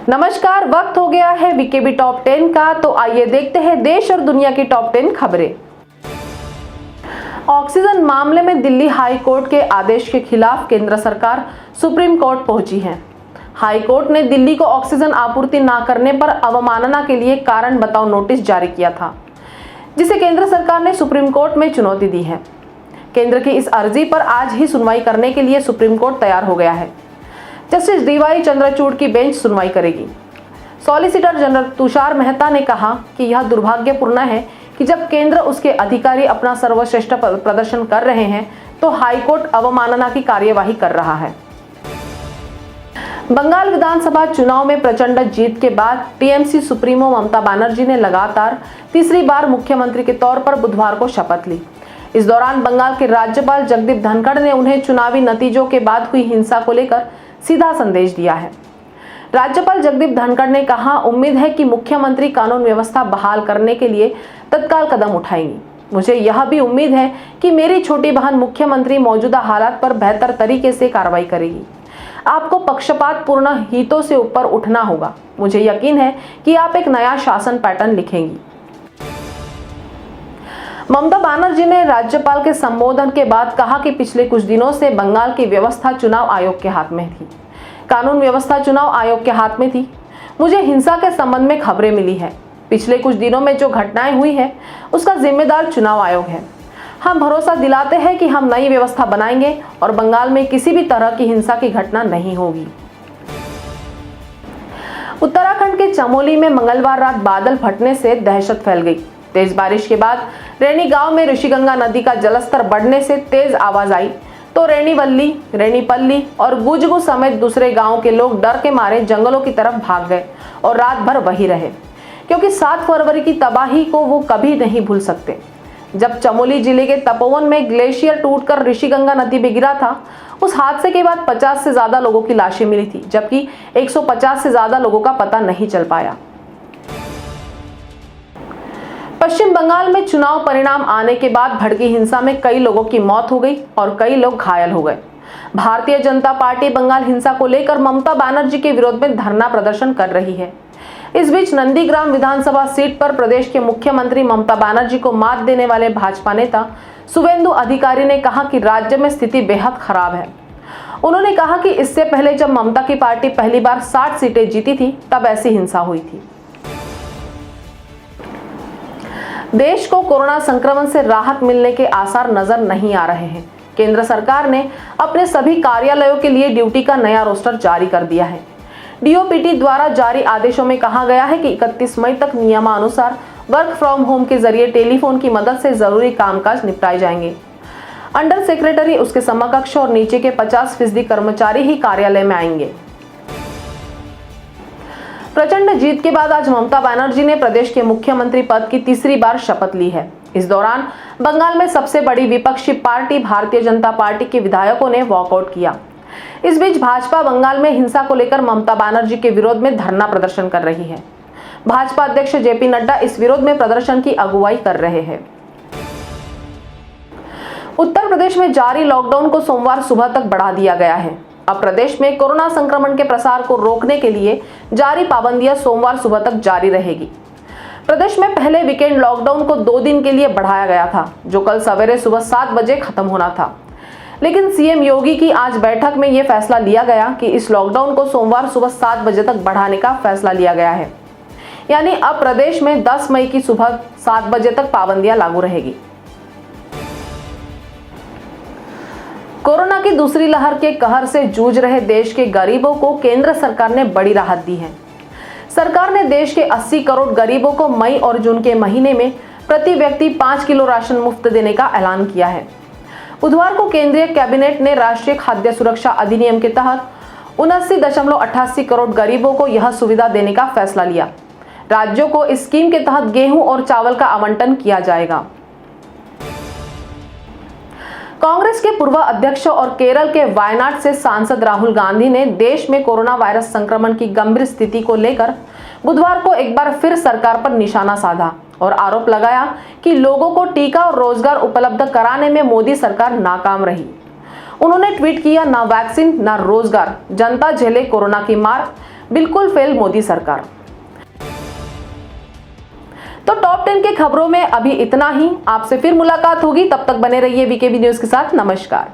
नमस्कार, वक्त हो गया है वीकेबी टॉप 10 का। तो आइए देखते हैं देश और दुनिया की टॉप 10 खबरें। ऑक्सीजन मामले में दिल्ली हाई कोर्ट के आदेश के खिलाफ केंद्र सरकार सुप्रीम कोर्ट पहुंची है। हाई कोर्ट ने दिल्ली को ऑक्सीजन आपूर्ति न करने पर अवमानना के लिए कारण बताओ नोटिस जारी किया था, जिसे केंद्र सरकार ने सुप्रीम कोर्ट में चुनौती दी है। केंद्र की इस अर्जी पर आज ही सुनवाई करने के लिए सुप्रीम कोर्ट तैयार हो गया है। जस्टिस डीवाई चंद्रचूड़ की बेंच सुनवाई करेगी। सॉलिसिटर जनरल तुषार मेहता ने कहा कि यह दुर्भाग्यपूर्ण है कि जब केंद्र उसके अधिकारी अपना सर्वश्रेष्ठ प्रदर्शन कर रहे हैं तो हाईकोर्ट अवमानना की कार्यवाही कर रहा है। बंगाल विधानसभा चुनाव में प्रचंड जीत के बाद टीएमसी सुप्रीमो ममता बनर्जी ने लगातार तीसरी बार मुख्यमंत्री के तौर पर बुधवार को शपथ ली। इस दौरान बंगाल के राज्यपाल जगदीप धनखड़ ने उन्हें चुनावी नतीजों के बाद हुई हिंसा को लेकर सीधा संदेश दिया है। राज्यपाल जगदीप धनखड़ ने कहा, उम्मीद है कि मुख्यमंत्री कानून व्यवस्था बहाल करने के लिए तत्काल कदम उठाएंगी। मुझे यह भी उम्मीद है कि मेरी छोटी बहन मुख्यमंत्री मौजूदा हालात पर बेहतर तरीके से कार्रवाई करेगी। आपको पक्षपातपूर्ण हितों से ऊपर उठना होगा। मुझे यकीन है कि आप एक नया शासन पैटर्न लिखेंगी। ममता बनर्जी ने राज्यपाल के संबोधन के बाद कहा कि पिछले कुछ दिनों से बंगाल की व्यवस्था चुनाव आयोग के हाथ में थी। कानून व्यवस्था चुनाव आयोग के हाथ में थी। मुझे हिंसा के संबंध में खबरें मिली है। पिछले कुछ दिनों में जो घटनाएं हुई है उसका जिम्मेदार चुनाव आयोग है। हम भरोसा दिलाते हैं कि हम नई व्यवस्था बनाएंगे और बंगाल में किसी भी तरह की हिंसा की घटना नहीं होगी। उत्तराखंड के चमोली में मंगलवार रात बादल फटने से दहशत फैल गई। तेज बारिश के बाद रैनी गांव में ऋषिगंगा नदी का जलस्तर बढ़ने से तेज आवाज आई तो रैनीवल्ली, रैनीपल्ली और गुजगु समेत दूसरे गांव के लोग डर के मारे जंगलों की तरफ भाग गए और रात भर वहीं रहे, क्योंकि 7 फरवरी की तबाही को वो कभी नहीं भूल सकते। जब चमोली जिले के तपोवन में ग्लेशियर टूटकर ऋषिगंगा नदी में गिरा था, उस हादसे के बाद 50 से ज्यादा लोगों की लाशें मिली थी, जबकि 150 से ज्यादा लोगों का पता नहीं चल पाया। पश्चिम बंगाल में चुनाव परिणाम आने के बाद भड़की हिंसा में कई लोगों की मौत हो गई और कई लोग घायल हो गए। भारतीय जनता पार्टी बंगाल हिंसा को लेकर ममता बनर्जी के विरोध में धरना प्रदर्शन कर रही है। इस बीच नंदीग्राम विधानसभा सीट पर प्रदेश के मुख्यमंत्री ममता बनर्जी को मात देने वाले भाजपा नेता शुवेंदु अधिकारी ने कहा कि राज्य में स्थिति बेहद खराब है। उन्होंने कहा कि इससे पहले जब ममता की पार्टी पहली बार 60 सीटें जीती थी तब ऐसी हिंसा हुई थी। देश को कोरोना संक्रमण से राहत मिलने के आसार नजर नहीं आ रहे हैं। केंद्र सरकार ने अपने सभी कार्यालयों के लिए ड्यूटी का नया रोस्टर जारी कर दिया है। डीओपीटी द्वारा जारी आदेशों में कहा गया है कि 31 मई तक नियमानुसार वर्क फ्रॉम होम के जरिए टेलीफोन की मदद से जरूरी कामकाज निपटाए जाएंगे। अंडर सेक्रेटरी, उसके समकक्ष और नीचे के 50% कर्मचारी ही कार्यालय में आएंगे। प्रचंड जीत के बाद आज ममता बनर्जी ने प्रदेश के मुख्यमंत्री पद की तीसरी बार शपथ ली है। इस दौरान बंगाल में सबसे बड़ी विपक्षी पार्टी भारतीय जनता पार्टी के विधायकों ने वॉकआउट किया। इस बीच भाजपा बंगाल में हिंसा को लेकर ममता बनर्जी के विरोध में धरना प्रदर्शन कर रही है। भाजपा अध्यक्ष जेपी नड्डा इस विरोध में प्रदर्शन की अगुवाई कर रहे हैं। उत्तर प्रदेश में जारी लॉकडाउन को सोमवार सुबह तक बढ़ा दिया गया है। अब प्रदेश में कोरोना संक्रमण के प्रसार को रोकने के लिए जारी पाबंदियां सोमवार सुबह तक जारी रहेगी। प्रदेश में पहले वीकेंड लॉकडाउन को 2 दिन के लिए बढ़ाया गया था, जो कल सवेरे सुबह 7 बजे खत्म होना था। लेकिन सीएम योगी की आज बैठक में यह फैसला लिया गया कि इस लॉकडाउन को सोमवार सुबह 7 बजे तक बढ़ाने का फैसला लिया गया है। यानी अब प्रदेश में 10 मई की सुबह 7 बजे तक पाबंदियां लागू रहेगी। कोरोना की दूसरी लहर के कहर से जूझ रहे देश के गरीबों को केंद्र सरकार ने बड़ी राहत दी है। सरकार ने देश के 80 करोड़ गरीबों को मई और जून के महीने में प्रति व्यक्ति 5 किलो राशन मुफ्त देने का ऐलान किया है। बुधवार को केंद्रीय कैबिनेट ने राष्ट्रीय खाद्य सुरक्षा अधिनियम के तहत 79.88 करोड़ गरीबों को यह सुविधा देने का फैसला लिया। राज्यों को इस स्कीम के तहत गेहूं और चावल का आवंटन किया जाएगा। कांग्रेस के पूर्व अध्यक्ष और केरल के वायनाड से सांसद राहुल गांधी ने देश में कोरोना वायरस संक्रमण की गंभीर स्थिति को लेकर बुधवार को एक बार फिर सरकार पर निशाना साधा और आरोप लगाया कि लोगों को टीका और रोजगार उपलब्ध कराने में मोदी सरकार नाकाम रही। उन्होंने ट्वीट किया, ना वैक्सीन ना रोजगार, जनता झेले कोरोना की मार, बिल्कुल फेल मोदी सरकार। तो टॉप 10 के खबरों में अभी इतना ही। आपसे फिर मुलाकात होगी, तब तक बने रहिए वीकेबी न्यूज के साथ। नमस्कार।